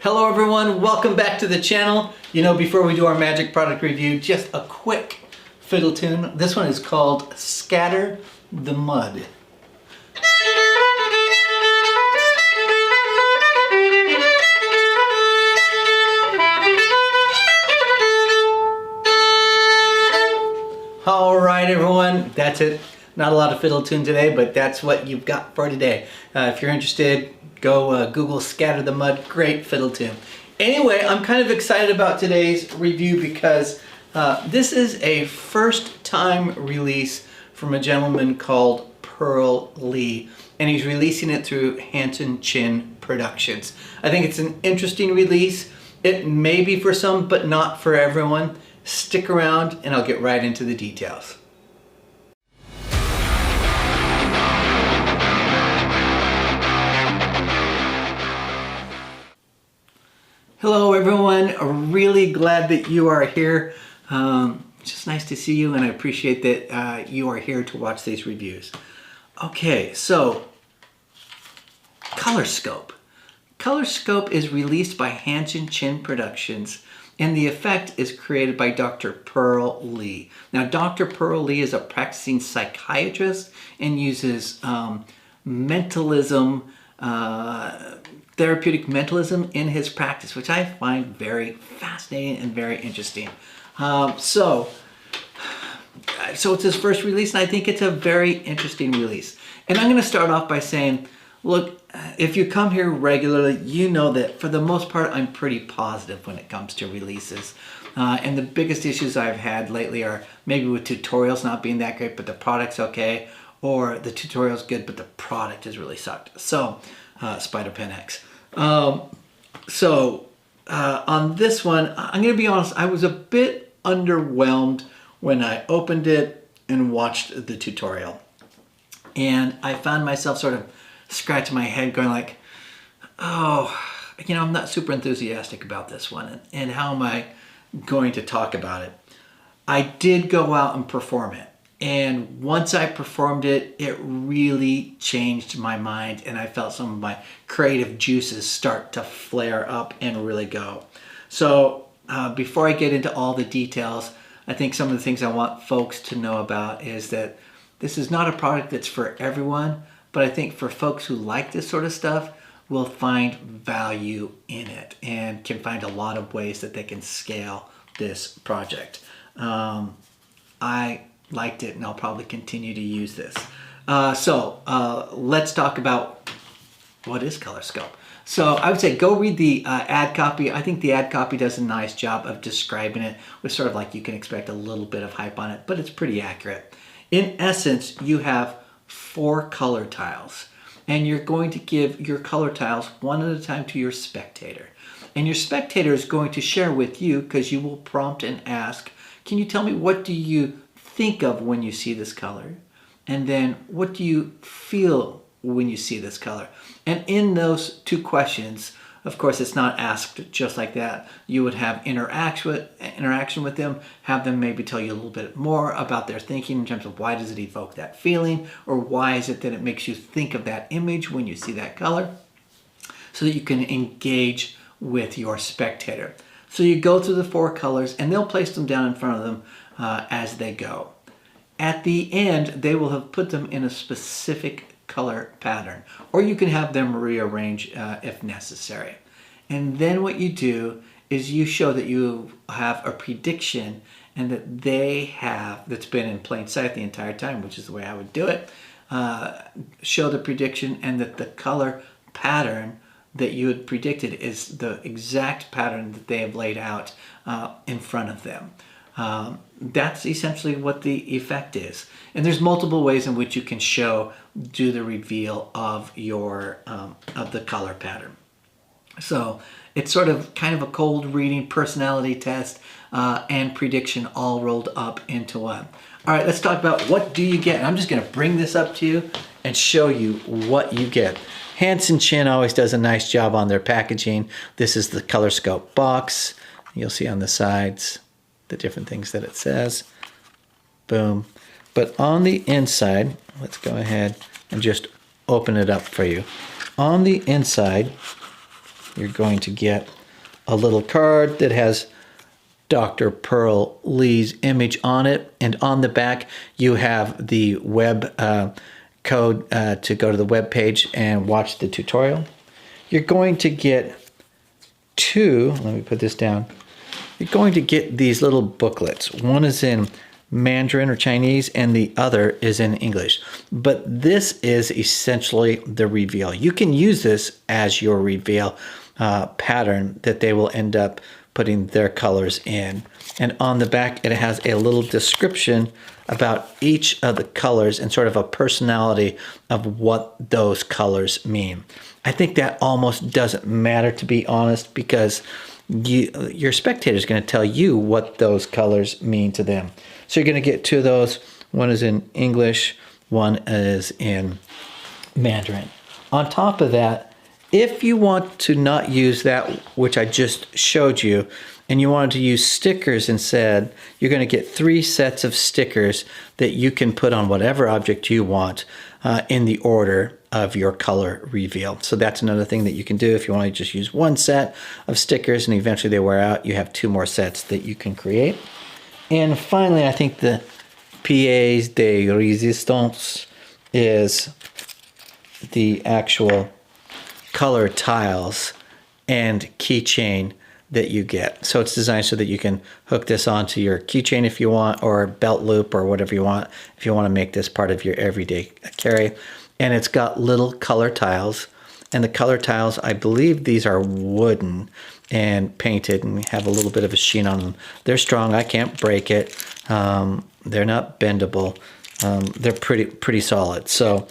Hello everyone, welcome back to the channel. You know, before we do our magic product review, just a quick fiddle tune. This one is called Scatter the Mud. All right everyone, that's it. Not a lot of fiddle tune today, but that's what you've got for today. If you're interested, go Google Scatter the Mud. Great fiddle tune. Anyway, I'm kind of excited about today's review because this is a first time release from a gentleman called Perl Lee, and he's releasing it through Hanson Chien Productions. I think it's an interesting release. It may be for some, but not for everyone. Stick around and I'll get right into the details. Hello everyone, really glad that you are here. It's just nice to see you, and I appreciate that you are here to watch these reviews. Okay, so Colorscope. Colorscope is released by Hanson Chien Productions, and the effect is created by Dr. Perl Lee. Now, Dr. Perl Lee is a practicing psychiatrist and uses mentalism, therapeutic mentalism in his practice, which I find very fascinating and very interesting. So it's his first release, and I think it's a very interesting release. And I'm going to start off by saying, look, if you come here regularly, you know that for the most part, I'm pretty positive when it comes to releases. And the biggest issues I've had lately are maybe with tutorials not being that great, but the product's okay, or the tutorial's good, but the product has really sucked. So, Spider Pen X. On this one, I'm going to be honest, I was a bit underwhelmed when I opened it and watched the tutorial. And I found myself sort of scratching my head going like, oh, you know, I'm not super enthusiastic about this one. And how am I going to talk about it? I did go out and perform it. And once I performed it, it really changed my mind, and I felt some of my creative juices start to flare up and really go. So before I get into all the details, I think some of the things I want folks to know about is that this is not a product that's for everyone, but I think for folks who like this sort of stuff, will find value in it and can find a lot of ways that they can scale this project. I liked it, and I'll probably continue to use this. Let's talk about what is Colorscope. So I would say go read the ad copy. I think the ad copy does a nice job of describing it with sort of like you can expect a little bit of hype on it, but it's pretty accurate. In essence, you have 4 color tiles, and you're going to give your color tiles one at a time to your spectator. And your spectator is going to share with you, because you will prompt and ask, can you tell me what do you think of when you see this color? And then what do you feel when you see this color? And in those 2 questions, of course, it's not asked just like that. You would have interaction with them, have them maybe tell you a little bit more about their thinking in terms of why does it evoke that feeling, or why is it that it makes you think of that image when you see that color, so that you can engage with your spectator. So you go through the 4 colors, and they'll place them down in front of them as they go. At the end, they will have put them in a specific color pattern, or you can have them rearrange if necessary. And then what you do is you show that you have a prediction, and that they have, that's been in plain sight the entire time, which is the way I would do it, show the prediction, and that the color pattern that you had predicted is the exact pattern that they have laid out in front of them. That's essentially what the effect is. And there's multiple ways in which you can do the reveal of your of the color pattern. So it's sort of kind of a cold reading, personality test, and prediction all rolled up into one. All right, let's talk about what do you get. And I'm just going to bring this up to you and show you what you get. Hanson Chien always does a nice job on their packaging. This is the Colorscope box. You'll see on the sides the different things that it says. Boom. But on the inside, let's go ahead and just open it up for you. On the inside, you're going to get a little card that has Dr. Perl Lee's image on it, and on the back you have the web code to go to the web page and watch the tutorial. You're going to get two, let me put this down, you're going to get these little booklets. One is in Mandarin or Chinese and the other is in English. But this is essentially the reveal. You can use this as your reveal pattern that they will end up putting their colors in. And on the back it has a little description about each of the colors and sort of a personality of what those colors mean. I think that almost doesn't matter, to be honest, because your spectator is going to tell you what those colors mean to them. So you're going to get two of those. One is in English, one is in Mandarin. On top of that, if you want to not use that which I just showed you, and you wanted to use stickers instead, you're going to get 3 sets of stickers that you can put on whatever object you want in the order of your color reveal. So that's another thing that you can do if you want to just use 1 set of stickers and eventually they wear out. You have 2 more sets that you can create. And finally, I think the pièce de résistance is the actual color tiles and keychain that you get. So it's designed so that you can hook this onto your keychain if you want, or belt loop, or whatever you want, if you want to make this part of your everyday carry. And it's got little color tiles, and the color tiles, I believe these are wooden and painted and have a little bit of a sheen on them. They're strong, I can't break it. They're not bendable. They're pretty solid. So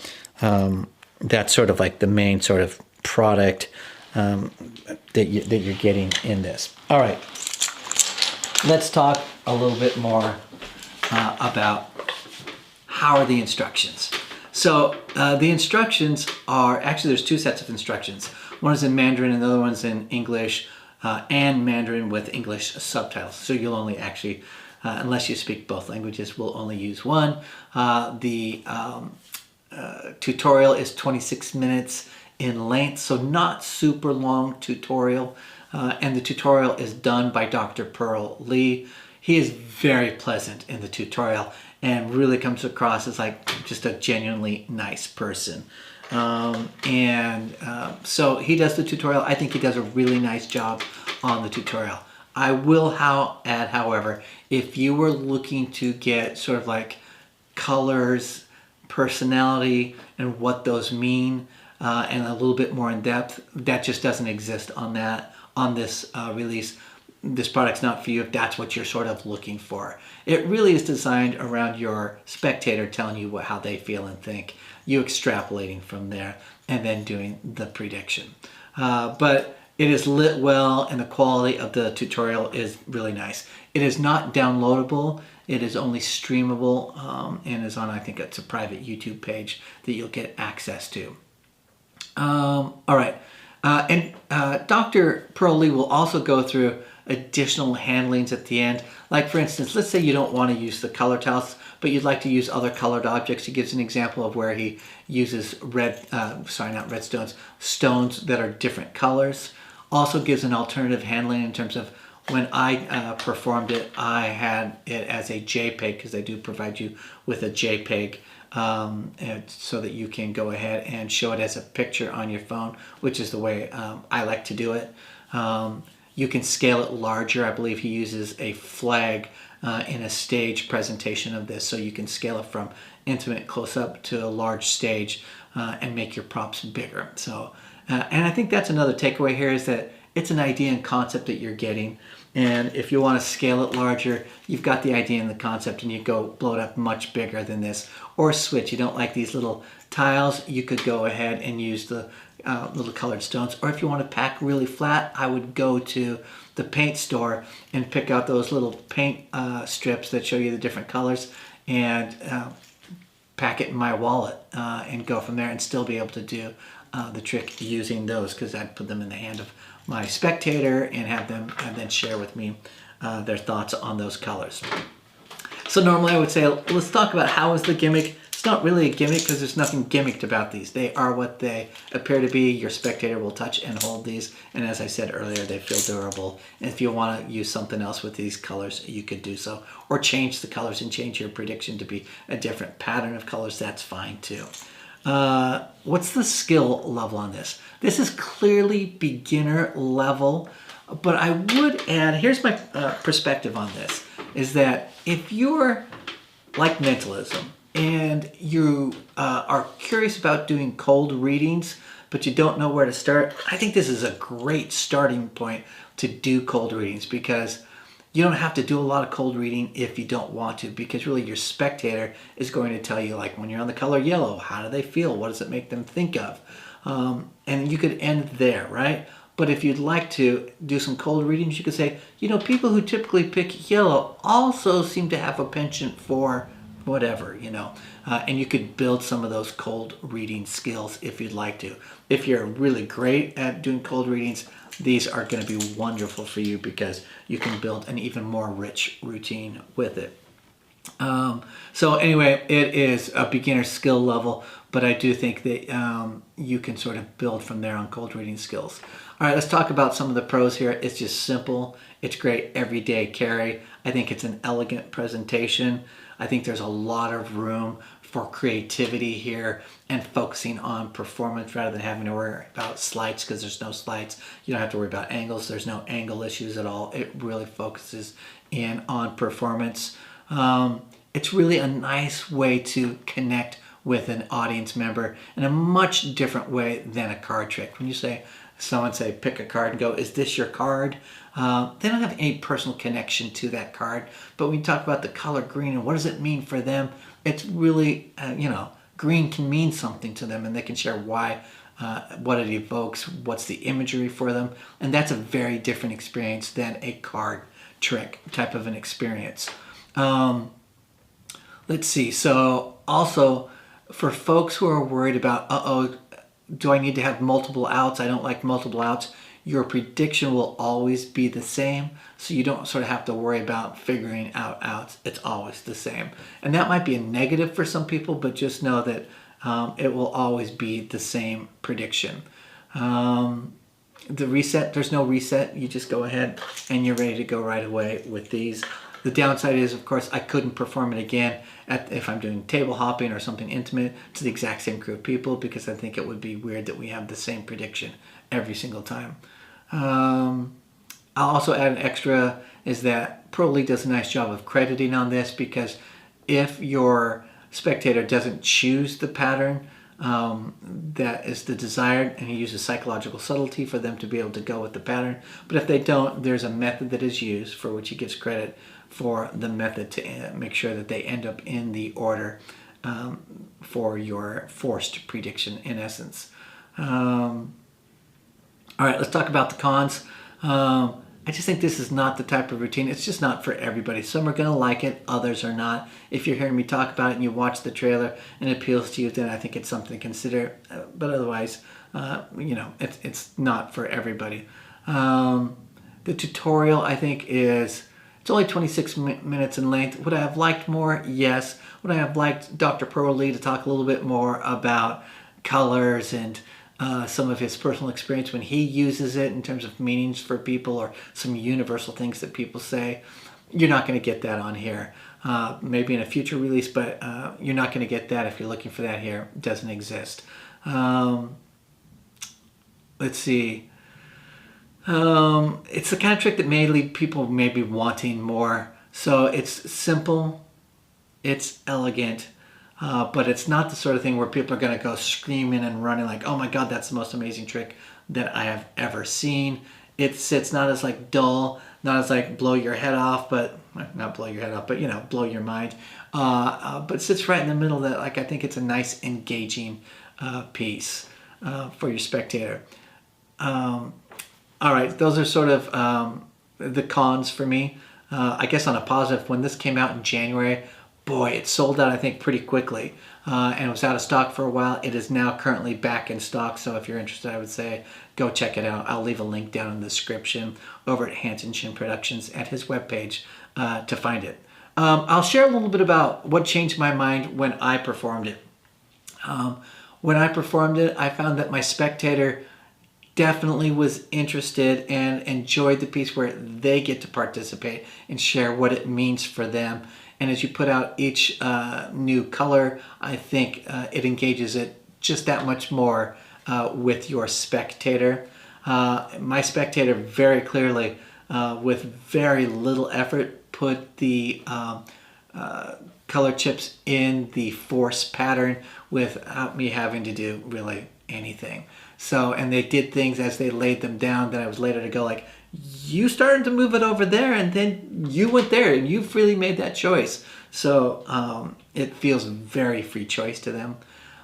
that's sort of like the main sort of product that you're getting in this. All right, let's talk a little bit more about how are the instructions. So the instructions are, actually there's 2 sets of instructions. One is in Mandarin and the other one's in English and Mandarin with English subtitles. So you'll only actually, unless you speak both languages, will only use one. The tutorial is 26 minutes in length, so not super long tutorial. And the tutorial is done by Dr. Perl Lee. He is very pleasant in the tutorial and really comes across as like just a genuinely nice person. So he does the tutorial. I think he does a really nice job on the tutorial. I will add, however, if you were looking to get sort of like colors, personality, and what those mean, and a little bit more in depth, that just doesn't exist on this release. This product's not for you if that's what you're sort of looking for. It really is designed around your spectator telling you how they feel and think, you extrapolating from there and then doing the prediction. But it is lit well and the quality of the tutorial is really nice. It is not downloadable. It is only streamable and is on, I think it's a private YouTube page that you'll get access to. All right, and Dr. Perl Lee will also go through additional handlings at the end. Like for instance, let's say you don't want to use the color tiles, but you'd like to use other colored objects. He gives an example of where he uses stones that are different colors. Also gives an alternative handling in terms of when I performed it, I had it as a JPEG because they do provide you with a JPEG. So that you can go ahead and show it as a picture on your phone, which is the way I like to do it. You can scale it larger. I believe he uses a flag in a stage presentation of this, so you can scale it from intimate close-up to a large stage and make your props bigger. So, and I think that's another takeaway here, is that it's an idea and concept that you're getting. And if you want to scale it larger, you've got the idea and the concept, and you go blow it up much bigger than this. Or switch, you don't like these little tiles, you could go ahead and use the little colored stones. Or if you want to pack really flat, I would go to the paint store and pick out those little paint strips that show you the different colors and pack it in my wallet and go from there and still be able to do the trick using those, because I'd put them in the hand of my spectator and have them and then share with me their thoughts on those colors. So normally I would say, let's talk about how is the gimmick It's not really a gimmick because there's nothing gimmicked about these. They are what they appear to be. Your spectator will touch and hold these. And as I said earlier, they feel durable. And if you want to use something else with these colors, you could do so. Or change the colors and change your prediction to be a different pattern of colors. That's fine too. What's the skill level on this? This is clearly beginner level. But I would add, here's my perspective on this, is that if you're like mentalism and you are curious about doing cold readings, but you don't know where to start, I think this is a great starting point to do cold readings, because you don't have to do a lot of cold reading if you don't want to, because really your spectator is going to tell you, like when you're on the color yellow, how do they feel? What does it make them think of? And you could end there, right? But if you'd like to do some cold readings, you could say, you know, people who typically pick yellow also seem to have a penchant for whatever, you know. And you could build some of those cold reading skills if you'd like to. If you're really great at doing cold readings, these are going to be wonderful for you because you can build an even more rich routine with it. So anyway, it is a beginner skill level, but I do think that you can sort of build from there on cold reading skills. All right, let's talk about some of the pros here. It's just simple. It's great everyday carry. I think it's an elegant presentation. I think there's a lot of room for creativity here and focusing on performance rather than having to worry about slides, because there's no slides. You don't have to worry about angles. There's no angle issues at all. It really focuses in on performance. It's really a nice way to connect with an audience member in a much different way than a card trick. When you say, someone say, pick a card and go, is this your card? They don't have any personal connection to that card. But when you talk about the color green and what does it mean for them, it's really, you know, green can mean something to them and they can share why, what it evokes, what's the imagery for them. And that's a very different experience than a card trick type of an experience. Let's see. So also for folks who are worried about, do I need to have multiple outs? I don't like multiple outs. Your prediction will always be the same. So you don't sort of have to worry about figuring out outs. It's always the same. And that might be a negative for some people, but just know that it will always be the same prediction. The reset, there's no reset. You just go ahead and you're ready to go right away with these. The downside is, of course, I couldn't perform it again if I'm doing table hopping or something intimate to the exact same group of people, because I think it would be weird that we have the same prediction every single time. I'll also add an extra, is that Perl Lee does a nice job of crediting on this, because if your spectator doesn't choose the pattern that is the desired, and he uses psychological subtlety for them to be able to go with the pattern, but if they don't, there's a method that is used for which he gets credit for the method to make sure that they end up in the order for your forced prediction, in essence. All right, let's talk about the cons. I just think this is not the type of routine. It's just not for everybody. Some are going to like it, others are not. If you're hearing me talk about it and you watch the trailer and it appeals to you, then I think it's something to consider. But otherwise, you know, it's not for everybody. The tutorial, I think, it's only 26 minutes in length. Would I have liked more? Yes. Would I have liked Dr. Perl Lee to talk a little bit more about colors and some of his personal experience when he uses it in terms of meanings for people, or some universal things that people say? You're not going to get that on here. Maybe in a future release, but you're not going to get that if you're looking for that here. It doesn't exist. Let's see. It's the kind of trick that may leave people maybe wanting more. So it's simple, it's elegant, but it's not the sort of thing where people are going to go screaming and running like, oh my God, that's the most amazing trick that I have ever seen. It's not as like dull, not as like blow your head off, but not blow your head off, but you know, blow your mind. But sits right in the middle that, like, I think it's a nice engaging piece for your spectator. All right, those are sort of the cons for me. I guess on a positive, when this came out in January, boy, it sold out, I think, pretty quickly. And it was out of stock for a while. It is now currently back in stock, so if you're interested, I would say go check it out. I'll leave a link down in the description over at Hanson Chien Productions at his webpage to find it. I'll share a little bit about what changed my mind when I performed it. When I performed it, I found that my spectator definitely was interested and enjoyed the piece where they get to participate and share what it means for them. And as you put out each new color, I think it engages it just that much more with your spectator. My spectator very clearly, with very little effort, put the color chips in the force pattern without me having to do really anything. So, and they did things as they laid them down that I was later to go like, you started to move it over there and then you went there and you freely made that choice. So it feels very free choice to them.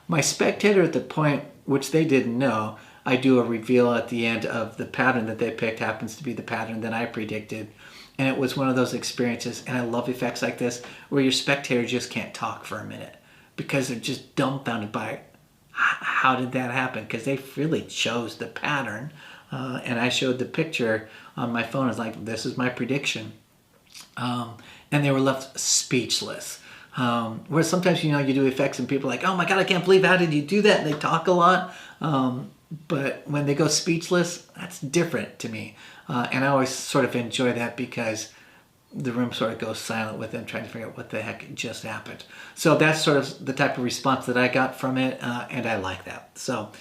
My spectator at the point, which they didn't know, I do a reveal at the end of the pattern that they picked happens to be the pattern that I predicted. And it was one of those experiences, and I love effects like this, where your spectator just can't talk for a minute because they're just dumbfounded by how did that happen? Because they really chose the pattern. And I showed the picture on my phone. I was like, this is my prediction. And they were left speechless. Where sometimes, you know, you do effects and people are like, oh my God, I can't believe, how did you do that? And they talk a lot. But when they go speechless, that's different to me. And I always sort of enjoy that because the room sort of goes silent with them trying to figure out what the heck just happened. So that's sort of the type of response that I got from it, and I like that. So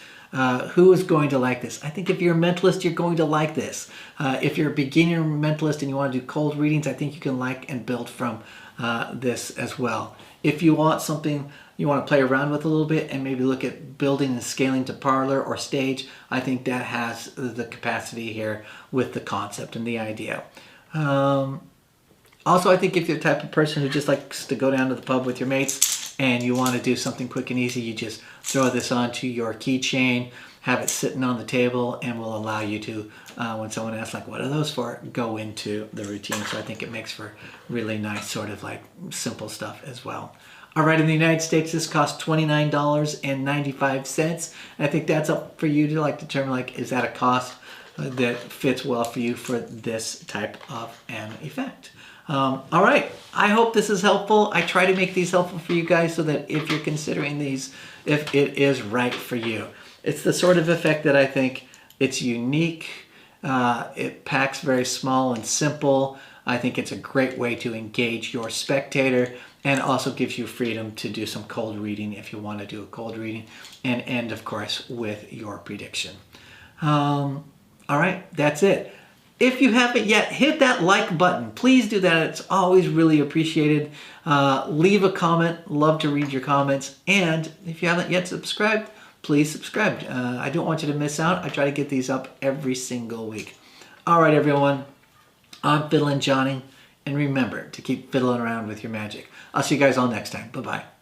who is going to like this? I think if you're a mentalist, you're going to like this. If you're a beginner mentalist and you want to do cold readings, I think you can like and build from this as well. If you want something you want to play around with a little bit and maybe look at building and scaling to parlor or stage, I think that has the capacity here with the concept and the idea. Also, I think if you're the type of person who just likes to go down to the pub with your mates and you want to do something quick and easy, you just throw this onto your keychain, have it sitting on the table, and will allow you to, when someone asks like, what are those for, go into the routine. So I think it makes for really nice sort of like simple stuff as well. All right, in the United States, this costs $29.95. I think that's up for you to like determine like, is that a cost that fits well for you for this type of an effect. All right, I hope this is helpful. I try to make these helpful for you guys so that if you're considering these, if it is right for you. It's the sort of effect that I think it's unique. It packs very small and simple. I think it's a great way to engage your spectator and also gives you freedom to do some cold reading if you want to do a cold reading, and end, of course, with your prediction. All right, that's it. If you haven't yet, hit that like button. Please do that. It's always really appreciated. Leave a comment. Love to read your comments. And if you haven't yet subscribed, please subscribe. I don't want you to miss out. I try to get these up every single week. All right, everyone. I'm FiddlinJonny. And remember to keep fiddling around with your magic. I'll see you guys all next time. Bye-bye.